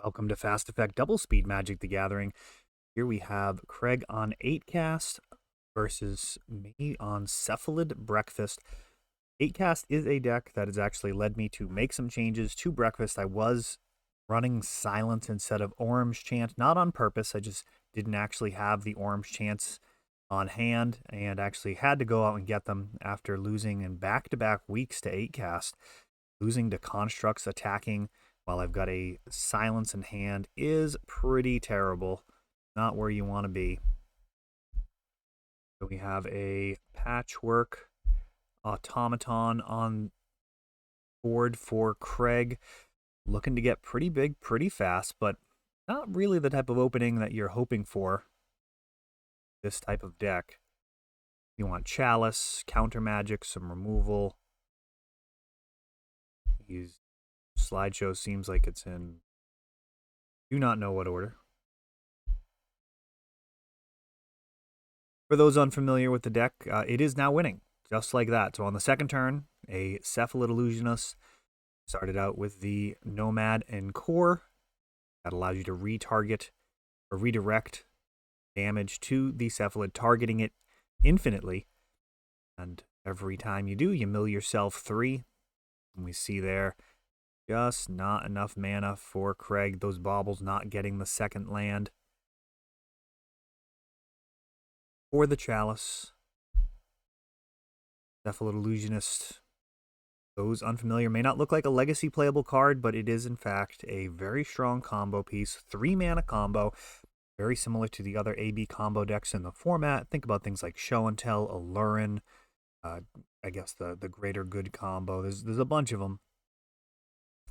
Welcome to Fast Effect Double Speed Magic the Gathering. Here we have Craig on 8-cast versus me on Cephalid Breakfast. 8-cast is a deck that has actually led me to make some changes to Breakfast. I was running Silence instead of Orange Chant, not on purpose. I just didn't actually have the Orange Chants on hand and actually had to go out and get them after losing in back-to-back weeks to 8-cast. Losing to Constructs attacking while I've got a Silence in hand is pretty terrible. Not where you want to be. So we have a Patchwork Automaton on board for Craig. Looking to get pretty big pretty fast, but not really the type of opening that you're hoping for this type of deck. You want Chalice, Counter Magic, some removal. His slideshow seems like it's in do not know what order. For those unfamiliar with the deck, it is now winning, just like that. So on the second turn, a Cephalid Illusionist started out with the Nomad and Core. That allows you to retarget or redirect damage to the Cephalid, targeting it infinitely. And every time you do, you mill yourself 3. And we see there, just not enough mana for Craig. Those baubles not getting the second land. For the Chalice, Cephalid Illusionist. Those unfamiliar may not look like a legacy playable card, but it is in fact a very strong combo piece. 3-mana combo, very similar to the other AB combo decks in the format. Think about things like Show and Tell, Allurin, I guess the Greater Good combo. There's a bunch of them.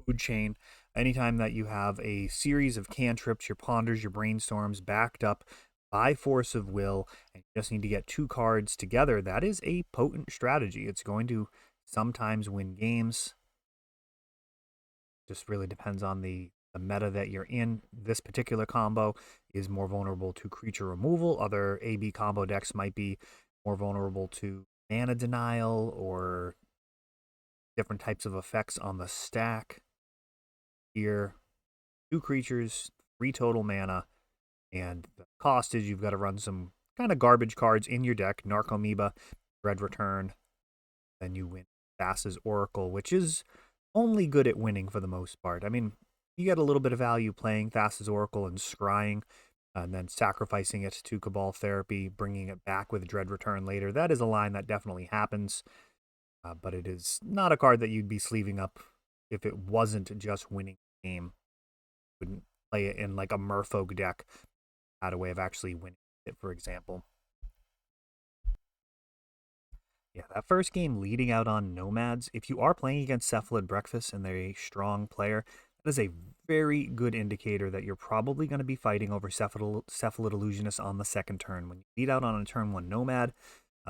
Food Chain. Anytime that you have a series of cantrips, your ponders, your brainstorms backed up by force of will, and you just need to get 2 cards together, that is a potent strategy. It's going to sometimes win games. Just really depends on the meta that you're in. This particular combo is more vulnerable to creature removal. Other AB combo decks might be more vulnerable to mana denial or different types of effects on the stack. Here, 2 creatures, 3 total mana, and the cost is you've got to run some kind of garbage cards in your deck. Narcomoeba, Dread Return, then you win Thassa's Oracle, which is only good at winning for the most part. I mean, you get a little bit of value playing Thassa's Oracle and scrying, and then sacrificing it to Cabal Therapy, bringing it back with Dread Return later. That is a line that definitely happens, but it is not a card that you'd be sleeving up if it wasn't just winning the game. You wouldn't play it in like a Merfolk deck, had a way of actually winning it, for example. Yeah, that first game leading out on Nomads, if you are playing against Cephalid Breakfast and they're a strong player, that is a very good indicator that you're probably going to be fighting over Cephalid Illusionist on the second turn. When you lead out on a turn 1 Nomad,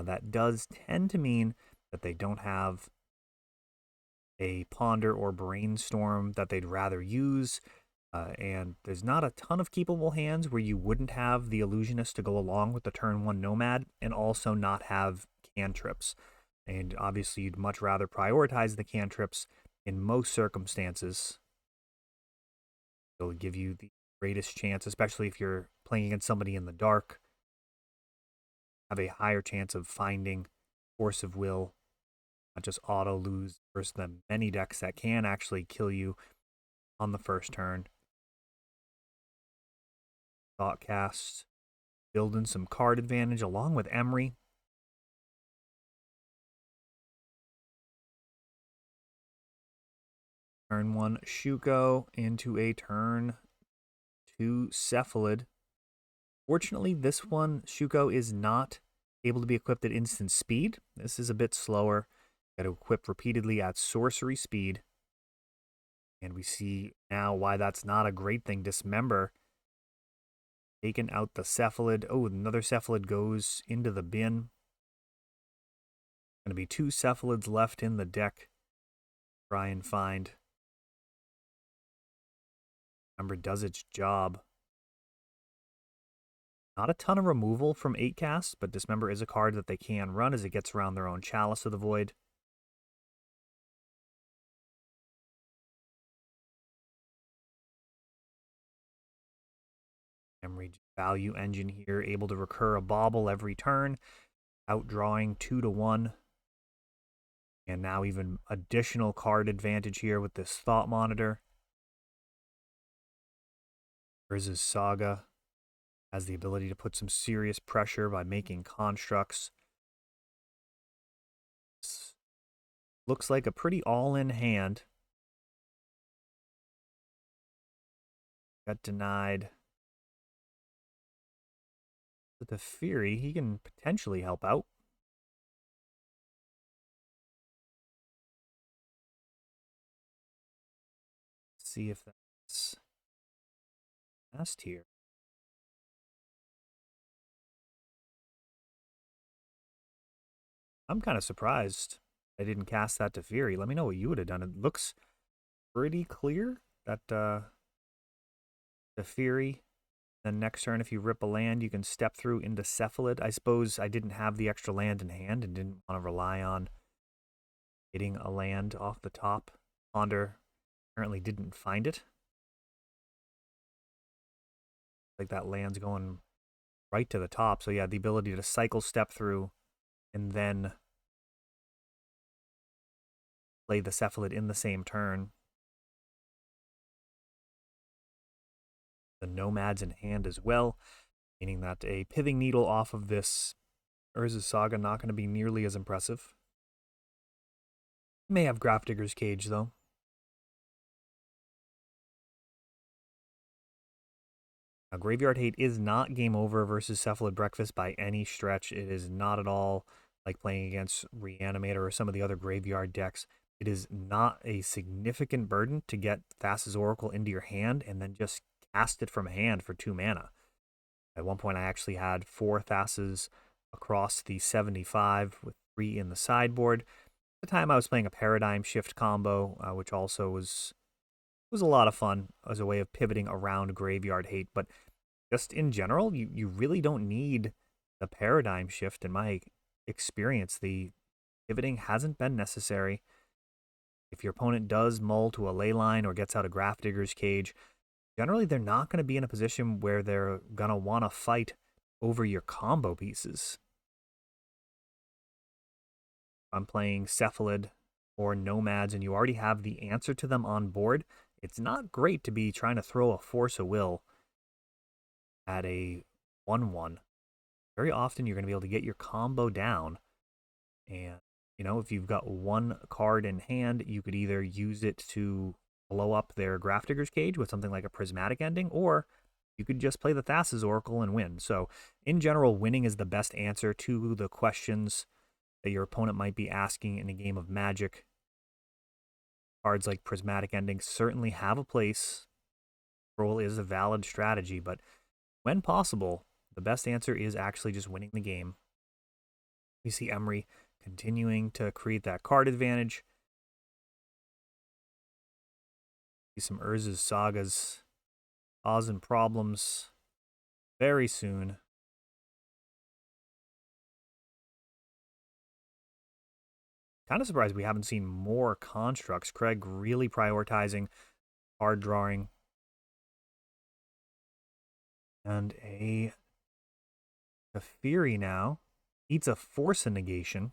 that does tend to mean that they don't have a Ponder or Brainstorm that they'd rather use. And there's not a ton of keepable hands where you wouldn't have the Illusionist to go along with the turn 1 Nomad and also not have cantrips. And obviously you'd much rather prioritize the cantrips in most circumstances. It'll give you the greatest chance, especially if you're playing against somebody in the dark. Have a higher chance of finding Force of Will, not just auto lose versus the many decks that can actually kill you on the first turn. Thoughtcast, building some card advantage along with Emery. Turn 1 Shuko into a turn 2 Cephalid. Fortunately, this one, Shuko, is not able to be equipped at instant speed. This is a bit slower. Got to equip repeatedly at sorcery speed. And we see now why that's not a great thing. Dismember. Taking out the Cephalid. Oh, another Cephalid goes into the bin. Going to be 2 Cephalids left in the deck. Try and find. Dismember does its job. Not a ton of removal from 8-cast, but Dismember is a card that they can run as it gets around their own Chalice of the Void. Emery value engine here, able to recur a bauble every turn, outdrawing 2 to 1. And now even additional card advantage here with this Thought Monitor. Urza's Saga has the ability to put some serious pressure by making constructs. This looks like a pretty all-in hand. Got denied. With the Fury, he can potentially help out. Let's see if that's best here. I'm kind of surprised I didn't cast that to Fury. Let me know what you would have done. It looks pretty clear that the Fury, then next turn if you rip a land, you can step through into Cephalid. I suppose I didn't have the extra land in hand and didn't want to rely on hitting a land off the top. Ponder apparently didn't find it. Like that land's going right to the top. So yeah, the ability to cycle step through and then play the Cephalid in the same turn. The Nomads in hand as well, meaning that a Pithing Needle off of this Urza's Saga not going to be nearly as impressive. May have Grafdigger's Cage though. Now, Graveyard Hate is not game over versus Cephalid Breakfast by any stretch. It is not at all like playing against Reanimator or some of the other graveyard decks. It is not a significant burden to get Thassa's Oracle into your hand and then just cast it from hand for 2 mana. At one point, I actually had 4 Thassas across the 75 with 3 in the sideboard. At the time, I was playing a Paradigm Shift combo, which also was a lot of fun as a way of pivoting around Graveyard Hate. But just in general, you really don't need the Paradigm Shift in my experience. The pivoting hasn't been necessary. If your opponent does mull to a Leyline or gets out a Grafdigger's Cage, generally they're not going to be in a position where they're going to want to fight over your combo pieces. If I'm playing Cephalid or Nomads and you already have the answer to them on board, it's not great to be trying to throw a Force of Will at a 1/1. Very often you're going to be able to get your combo down. And, you know, if you've got 1 card in hand, you could either use it to blow up their Grafdigger's Cage with something like a Prismatic Ending, or you could just play the Thassa's Oracle and win. So, in general, winning is the best answer to the questions that your opponent might be asking in a game of Magic. Cards like Prismatic Ending certainly have a place. Control is a valid strategy, but when possible, the best answer is actually just winning the game. We see Emery continuing to create that card advantage. See some Urza's Sagas causing problems very soon. Kind of surprised we haven't seen more constructs. Craig really prioritizing card drawing. And a Fury now eats a Force of Negation.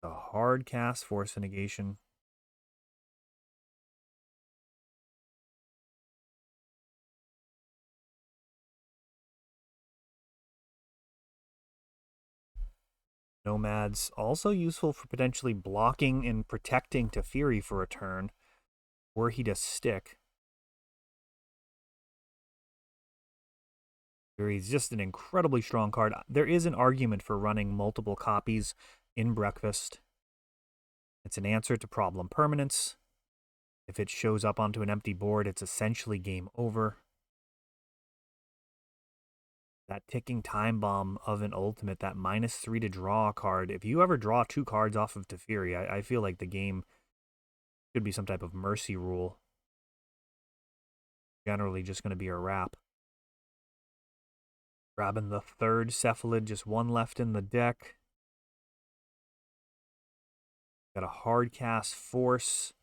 A hard cast Force of Negation. Nomads also useful for potentially blocking and protecting Teferi for a turn, were he to stick. He's just an incredibly strong card. There is an argument for running multiple copies in Breakfast. It's an answer to problem permanence. If it shows up onto an empty board, it's essentially game over. That ticking time bomb of an ultimate, that -3 to draw card. If you ever draw 2 cards off of Teferi, I feel like the game should be some type of mercy rule. Generally just going to be a wrap. Grabbing the 3rd Cephalid, just 1 left in the deck. Got a hard cast Force.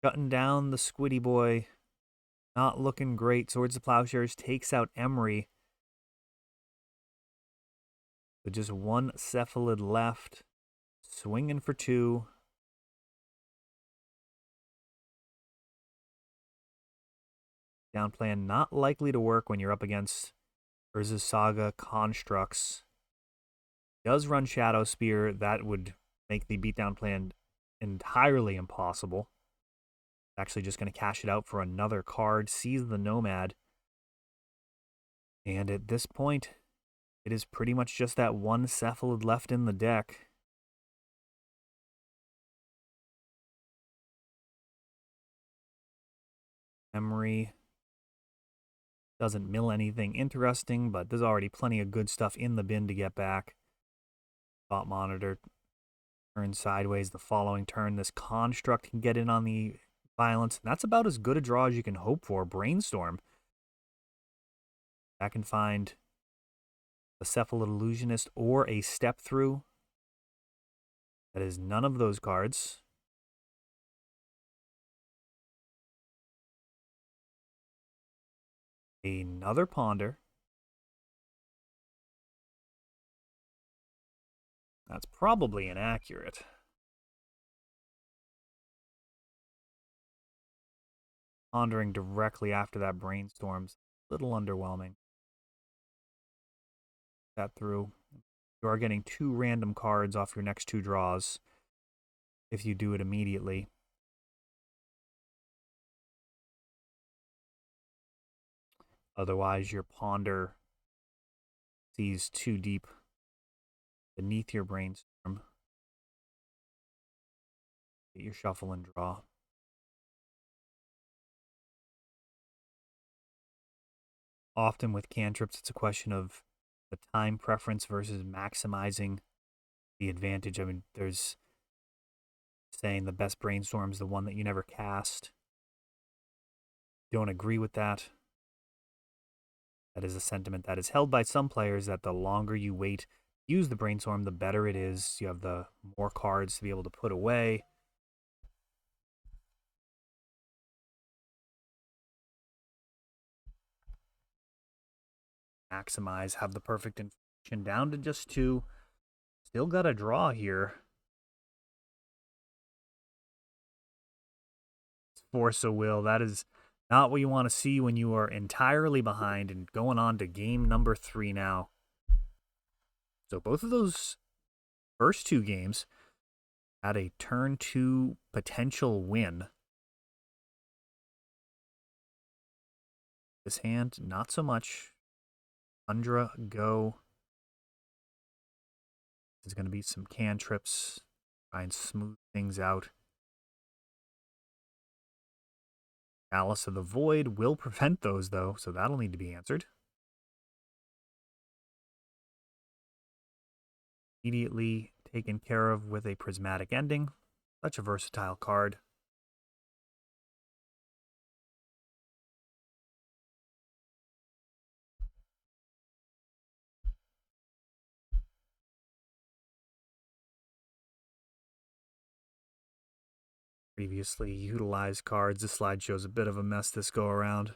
Shutting down the Squiddy Boy. Not looking great. Swords of Plowshares takes out Emery. With just one Cephalid left. Swinging for 2. Down plan not likely to work when you're up against Urza's Saga constructs. Does run Shadow Spear. That would make the beatdown plan entirely impossible. Actually just going to cash it out for another card. Seize the Nomad. And at this point, it is pretty much just that one Cephalid left in the deck. Emery doesn't mill anything interesting, but there's already plenty of good stuff in the bin to get back. Bot Monitor turns sideways the following turn. This Construct can get in on the violence. And that's about as good a draw as you can hope for. Brainstorm. I can find a Cephalid Illusionist or a Step Through. That is none of those cards. Another Ponder. That's probably inaccurate. Pondering directly after that Brainstorm's a little underwhelming. That through. You are getting 2 random cards off your next 2 draws if you do it immediately. Otherwise, your Ponder sees too deep beneath your Brainstorm. Get your shuffle and draw. Often with cantrips, it's a question of the time preference versus maximizing the advantage. I mean, there's saying the best Brainstorm is the one that you never cast. Don't agree with that. That is a sentiment that is held by some players, that the longer you wait, use the Brainstorm, the better it is. You have the more cards to be able to put away. Maximize, have the perfect inflation down to just 2. Still got a draw here. Force of Will. That is not what you want to see when you are entirely behind and going on to game number 3 now. So both of those first 2 games had a turn 2 potential win. This hand, not so much. Tundra, go. There's going to be some cantrips. Try and smooth things out. Chalice of the Void will prevent those, though, so that'll need to be answered. Immediately taken care of with a Prismatic Ending. Such a versatile card. Previously utilized cards. This slide shows a bit of a mess this go around.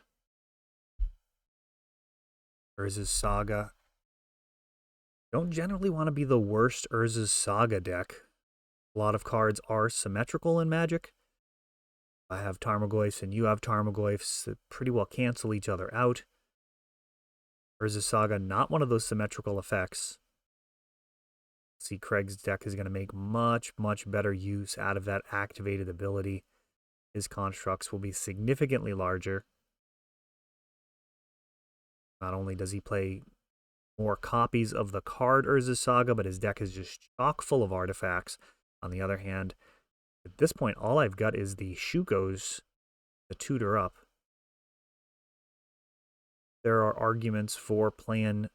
Urza's Saga. Don't generally want to be the worst Urza's Saga deck. A lot of cards are symmetrical in Magic. I have Tarmogoyfs and you have Tarmogoyfs that pretty well cancel each other out. Urza's Saga, not one of those symmetrical effects. See, Craig's deck is going to make much, much better use out of that activated ability. His constructs will be significantly larger. Not only does he play more copies of the card Urza's Saga, but his deck is just chock full of artifacts. On the other hand, at this point, all I've got is the Shukos to tutor up. There are arguments for playing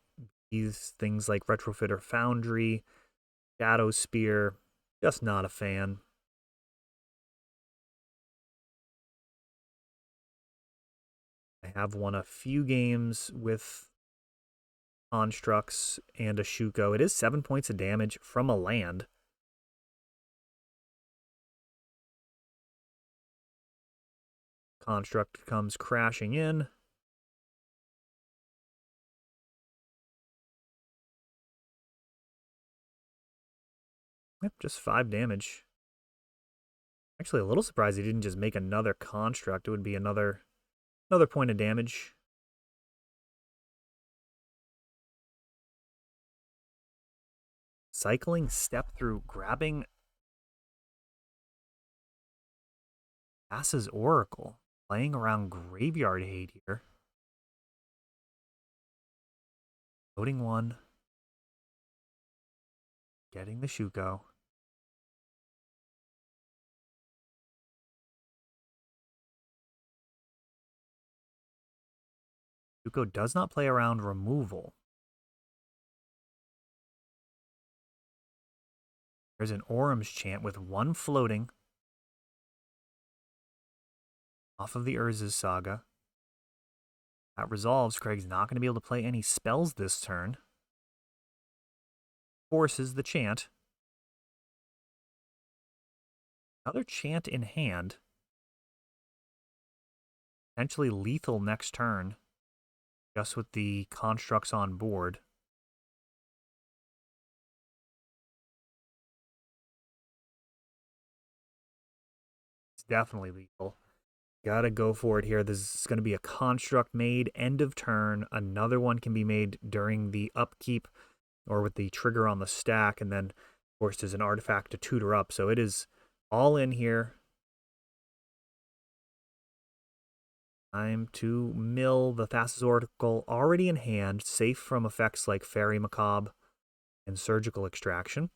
these things like Retrofitter Foundry, Shadow Spear. Just not a fan. I have won a few games with constructs and a Shuko. It is 7 points of damage from a land. Construct comes crashing in. Yep, just 5 damage. Actually, a little surprised he didn't just make another construct. It would be another point of damage. Cycling step through, grabbing Thassa's Oracle, playing around Graveyard Hate here. Loading 1. Getting the Shuko. Shuko does not play around removal. There's an Orum's Chant with 1 floating off of the Urza's Saga. That resolves. Craig's not going to be able to play any spells this turn. Forces the Chant. Another Chant in hand. Potentially lethal next turn. Just with the constructs on board. It's definitely lethal. Gotta go for it here. This is going to be a construct made end of turn. Another one can be made during the upkeep or with the trigger on the stack. And then, of course, there's an artifact to tutor up. So it is all in here. Time to mill the Thassa's Oracle already in hand, safe from effects like Fairy Macabre and Surgical Extraction.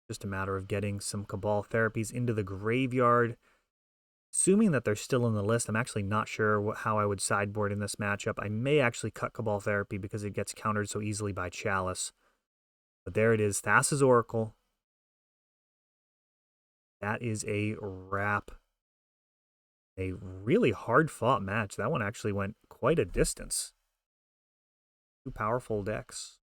Just a matter of getting some Cabal therapies into the graveyard. Assuming that they're still in the list, I'm actually not sure how I would sideboard in this matchup. I may actually cut Cabal therapy because it gets countered so easily by Chalice. But there it is, Thassa's Oracle. That is a wrap. A really hard-fought match. That one actually went quite a distance. 2 powerful decks.